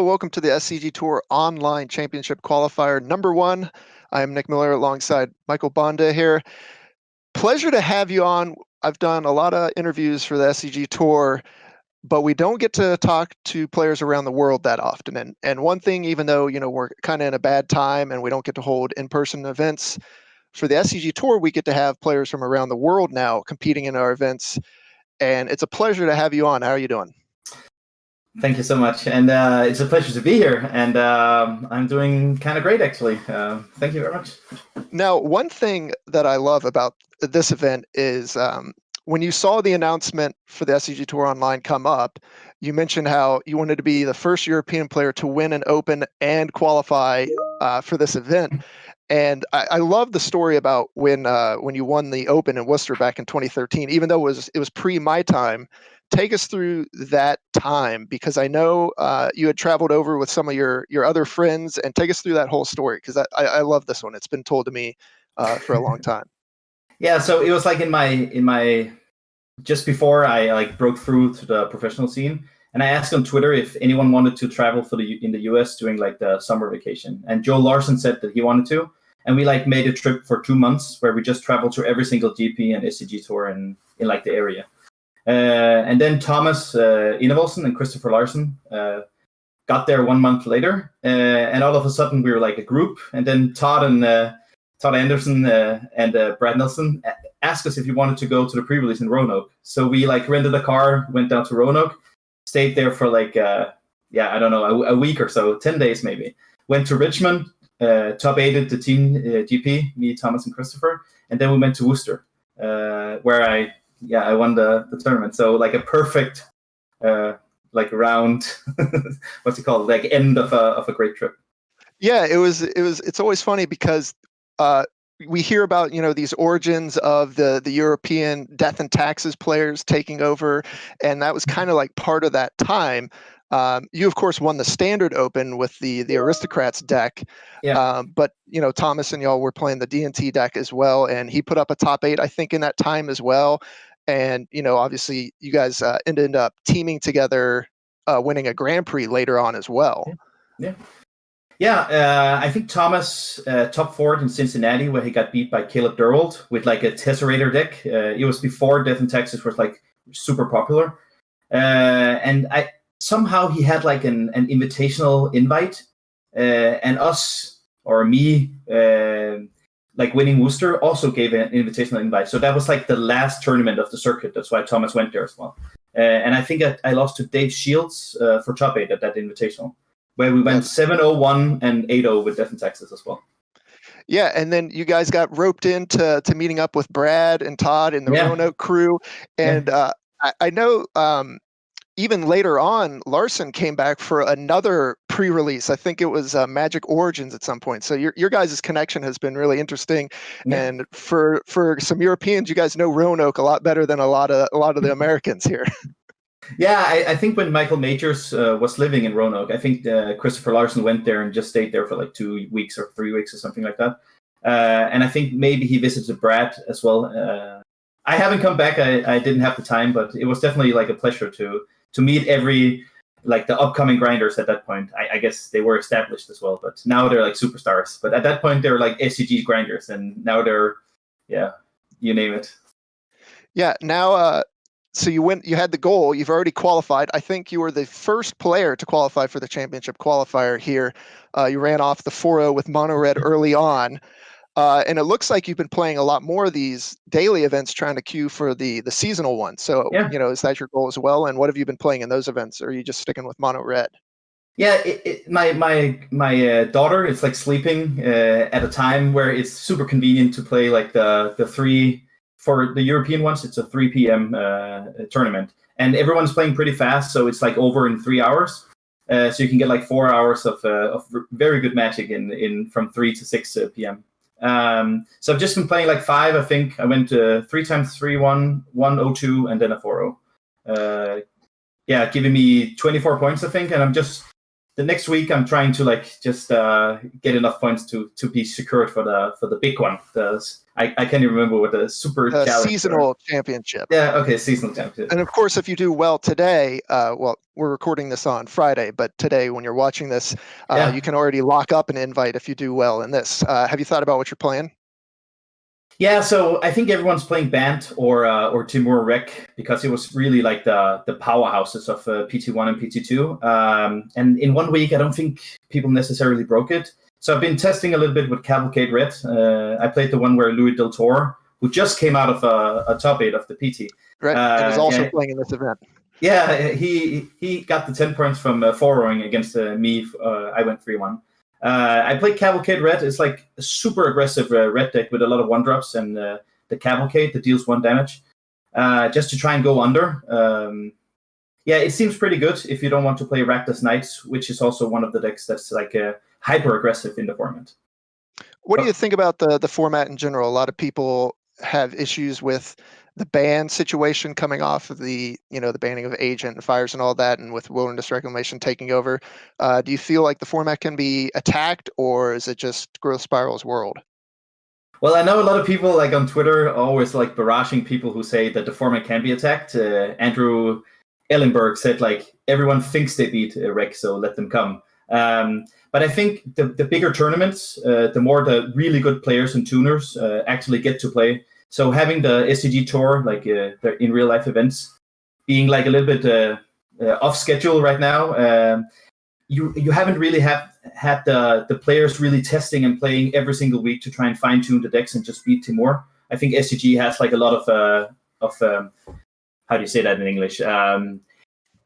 Hello, welcome to the SCGTour Online Championship Qualifier number 1. I am Nick Miller alongside Michael Bonde here. Pleasure to have you on. I've done a lot of interviews for the SCGTour, but we don't get to talk to players around the world that often. And one thing, even though we're kind of in a bad time and we don't get to hold in-person events, for the SCGTour, we get to have players from around the world now competing in our events. And it's a pleasure to have you on. How are you doing? Thank you so much, and it's a pleasure to be here, and I'm doing kind of great, actually. Thank you very much. Now, one thing that I love about this event is when you saw the announcement for the SCGTour Online come up, you mentioned how you wanted to be the first European player to win an Open and qualify for this event. And I love the story about when you won the Open in Worcester back in 2013, even though it was pre my time. Take us through that time, because I know you had traveled over with some of your other friends, and take us through that whole story, because I love this one. It's been told to me for a long time. Yeah, so it was like in my just before I broke through to the professional scene, and I asked on Twitter if anyone wanted to travel in the US during like the summer vacation, and Joe Larson said that he wanted to, and we made a trip for 2 months where we just traveled to every single GP and SCGTour in like the area. And then Thomas Enevoldsen and Christopher Larsen got there 1 month later, and all of a sudden we were like a group. And then Todd Anderson and Brad Nelson asked us if we wanted to go to the pre-release in Roanoke. So we rented a car, went down to Roanoke, stayed there for a week or so, 10 days maybe. Went to Richmond, top 8'd the team GP, me, Thomas, and Christopher, and then we went to Worcester, where I won the tournament. So like a perfect round, what's it called? Like end of a great trip. Yeah, it's always funny because we hear about these origins of the European death and taxes players taking over, and that was kind of like part of that time. You of course won the Standard Open with the Aristocrats deck. Yeah. But Thomas and y'all were playing the D&T deck as well, and he put up a top 8 I think in that time as well. And obviously you guys ended up teaming together, winning a Grand Prix later on as well. I think Thomas top 4 in Cincinnati, where he got beat by Caleb Durwald with like a Tesserator deck. It was before Death in Texas was like super popular, and somehow he had like an invitational invite, and us or me winning Worcester also gave an invitational invite. So that was like the last tournament of the circuit. That's why Thomas went there as well. And I think I lost to Dave Shields for top 8 at that invitational, where we went 7-0-1 and 8-0 with Death in Texas as well. Yeah, and then you guys got roped into meeting up with Brad and Todd and the Roanoke crew. And I know even later on, Larson came back for another pre-release. I think it was Magic Origins at some point. So your guys' connection has been really interesting. Yeah. And for some Europeans, you guys know Roanoke a lot better than a lot of the Americans here. Yeah, I think when Michael Majors was living in Roanoke, I think Christopher Larsen went there and just stayed there for like 2 weeks or 3 weeks or something like that. And I think maybe he visited Brad as well. I haven't come back. I didn't have the time, but it was definitely like a pleasure to meet the upcoming grinders at that point. I guess they were established as well, but now they're like superstars. But at that point, they were like SCG grinders, and now they're, you name it. Yeah, now... So you had the goal, you've already qualified. I think you were the first player to qualify for the championship qualifier here. You ran off the 4-0 with Mono Red early on. And it looks like you've been playing a lot more of these daily events, trying to queue for the seasonal one. So, is that your goal as well? And what have you been playing in those events? Or are you just sticking with Mono Red? Yeah, my daughter is like sleeping at a time where it's super convenient to play like the 3. For the European ones, it's a 3 p.m. Tournament, and everyone's playing pretty fast, so it's like over in 3 hours. So you can get like 4 hours of very good Magic in from 3 to 6 p.m. So I've just been playing like 5. I think I went 3 times 3-1, 1-0-2, and then a 4-0. Giving me 24 points, I think, and I'm just the next week I'm trying to like just get enough points to be secured for the big one. I can't even remember what the super challenge seasonal championship. Yeah, okay, seasonal championship. And of course, if you do well today, well, we're recording this on Friday, but today when you're watching this, you can already lock up an invite if you do well in this. Have you thought about what you're playing? Yeah, so I think everyone's playing Band or Timur Rec because it was really like the powerhouses of PT1 and PT2. And in 1 week, I don't think people necessarily broke it. So I've been testing a little bit with Cavalcade Red. I played the one where Louis Del Toro, who just came out of a top 8 of the PT. Right, and is also playing in this event. Yeah, he got the 10 points from forwarding against me. I went 3-1. I played Cavalcade Red. It's like a super aggressive red deck with a lot of 1-drops and the Cavalcade that deals 1 damage. Just to try and go under. Yeah, it seems pretty good if you don't want to play Rakdos Knights, which is also one of the decks that's like hyper aggressive in the format. What do you think about the format in general? A lot of people have issues with the ban situation coming off of the banning of Agent and Fires and all that, and with Wilderness Reclamation taking over. Do you feel like the format can be attacked, or is it just Growth Spiral's world? Well, I know a lot of people like on Twitter always like barraging people who say that the format can be attacked. Andrew Ellenberg said like everyone thinks they beat Rec, so let them come. But I think the bigger tournaments, the more the really good players and tuners actually get to play. So having the SCGTour, like the in real life events, being like a little bit off schedule right now, you haven't really had the players really testing and playing every single week to try and fine tune the decks and just beat Timur. I think SCG has like a lot of how do you say that in English?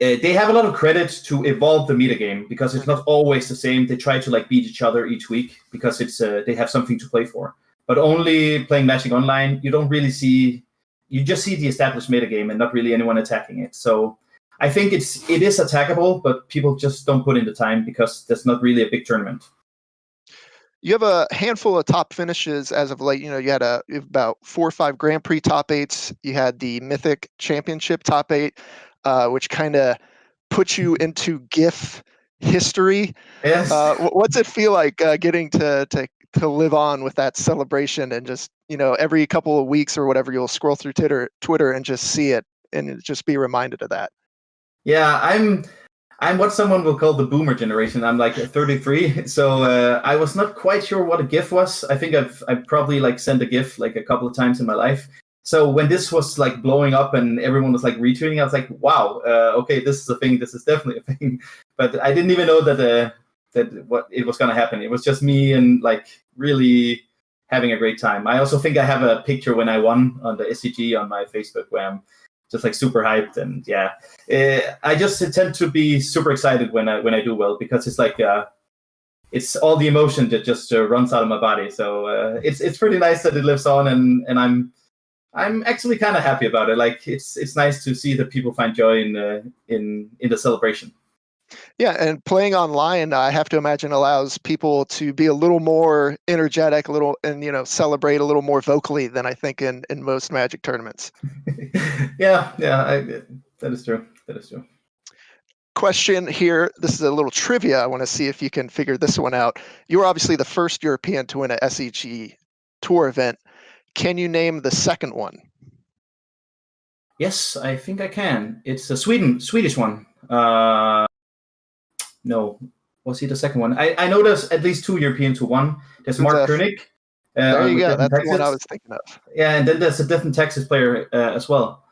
They have a lot of credit to evolve the metagame because it's not always the same. They try to like beat each other each week because it's they have something to play for. But only playing Magic Online, you don't really see. You just see the established metagame and not really anyone attacking it. So I think it is attackable, but people just don't put in the time because there's not really a big tournament. You have a handful of top finishes as of late. You had about 4 or 5 Grand Prix top 8s. You had the Mythic Championship top 8, which kind of puts you into GIF history. Yes. What's it feel like getting to live on with that celebration and just every couple of weeks or whatever you'll scroll through Twitter and just see it and just be reminded of that? Yeah, I'm what someone will call the boomer generation. I'm like 33, so I was not quite sure what a GIF was. I think I've probably like sent a GIF like a couple of times in my life. So when this was like blowing up and everyone was like retweeting, I was like, wow, okay, this is a thing. This is definitely a thing. But I didn't even know that what it was gonna happen. It was just me and like really having a great time. I also think I have a picture when I won on the SCG on my Facebook where I'm just like super hyped, and yeah, I just tend to be super excited when I do well because it's like it's all the emotion that just runs out of my body. So it's pretty nice that it lives on, and I'm actually kind of happy about it. Like it's nice to see that people find joy in the celebration. Yeah, and playing online, I have to imagine, allows people to be a little more energetic, and celebrate a little more vocally than I think in most Magic tournaments. yeah, that is true. That is true. Question here. This is a little trivia. I want to see if you can figure this one out. You were obviously the first European to win a SCGTour event. Can you name the second one? Yes, I think I can. It's a Swedish one. No, was he the second one? I know there's at least 2 Europeans who won. There's Mark Koenig. There you go. That's the one I was thinking of. Yeah, and then there's a different Texas player as well.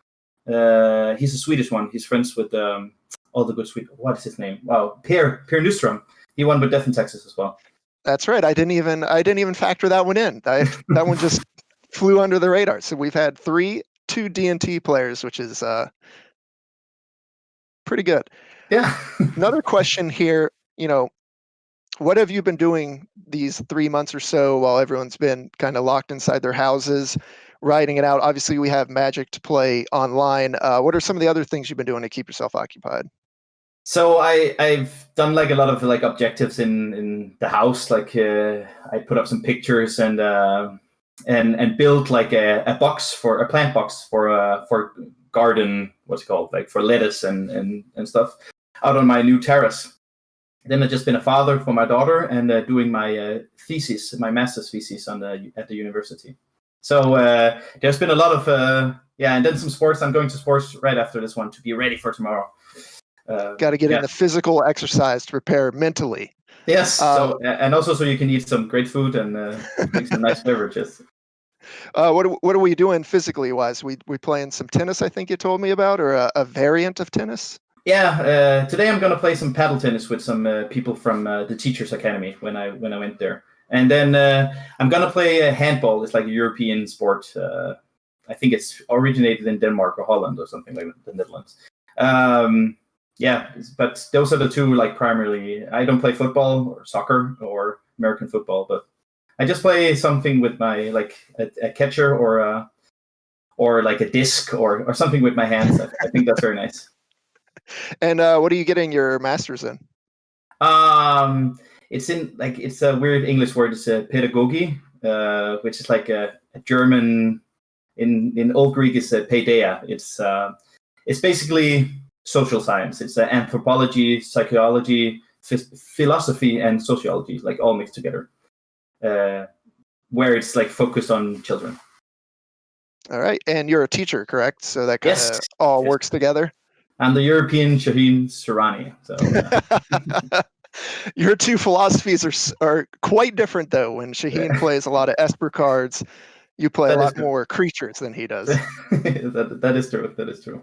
He's a Swedish one. He's friends with all the good Sweden. What is his name? Wow, Per Nyström. He won with Death in Texas as well. That's right. I didn't even factor that one in. That one just flew under the radar. So we've had 2 D&T players, which is pretty good. Yeah. Another question here, what have you been doing these 3 months or so while everyone's been kind of locked inside their houses, riding it out? Obviously, we have Magic to play online. What are some of the other things you've been doing to keep yourself occupied? So I've done like a lot of like objectives in the house. Like I put up some pictures and built like a plant box for garden. What's it called? Like for lettuce and stuff out on my new terrace. Then I've just been a father for my daughter and doing my thesis, my master's thesis at the university. So there's been a lot of and then some sports. I'm going to sports right after this one to be ready for tomorrow. Got to get in the physical exercise to prepare mentally. Yes. So and also so you can eat some great food and drink some nice beverages. What are we doing physically wise? We playing some tennis, I think you told me about, or a variant of tennis? Yeah, today I'm gonna play some paddle tennis with some people from the Teachers Academy when I went there, and then I'm gonna play handball. It's like a European sport. I think it's originated in Denmark or Holland or something like the Netherlands. But those are the two like primarily. I don't play football or soccer or American football, but I just play something with my like a catcher or like a disc or something with my hands. I think that's very nice. And what are you getting your master's in? It's a weird English word. It's pedagogy, which is like a German. In Old Greek, is paideia. It's basically social science. It's anthropology, psychology, philosophy, and sociology, like all mixed together. Where it's like focused on children. All right, and you're a teacher, correct? So that kind of all works together. I'm the European Shaheen Surani. So your two philosophies are quite different, though. When Shaheen plays a lot of Esper cards, you play a lot more creatures than he does. that is true. That is true.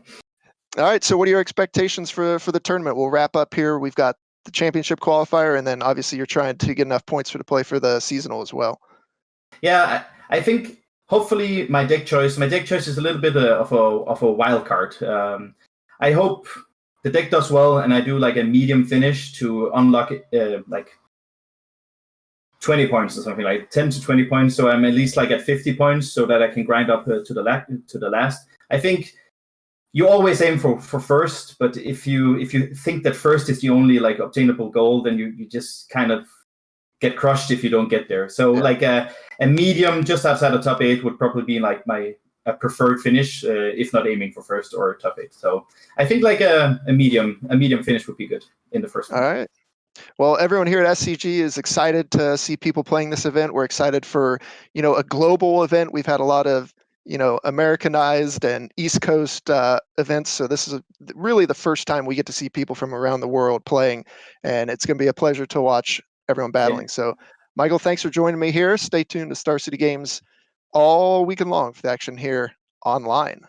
All right. So, what are your expectations for the tournament? We'll wrap up here. We've got the championship qualifier, and then obviously you're trying to get enough points to play for the seasonal as well. Yeah, I think hopefully my deck choice is a little bit of a wild card. I hope the deck does well, and I do like a medium finish to unlock like 20 points or something, like 10 to 20 points. So I'm at least like at 50 points, so that I can grind up to the last. I think you always aim for first, but if you think that first is the only like obtainable goal, then you just kind of get crushed if you don't get there. So like a medium just outside of top 8 would probably be like my preferred finish, if not aiming for first or top 8. So I think like a medium finish would be good in the first one. All right. Well, everyone here at SCG is excited to see people playing this event. We're excited for, a global event. We've had a lot of, Americanized and East Coast events. So this is really the first time we get to see people from around the world playing, and it's going to be a pleasure to watch everyone battling. Yeah. So, Michael, thanks for joining me here. Stay tuned to Star City Games all weekend long for the action here online.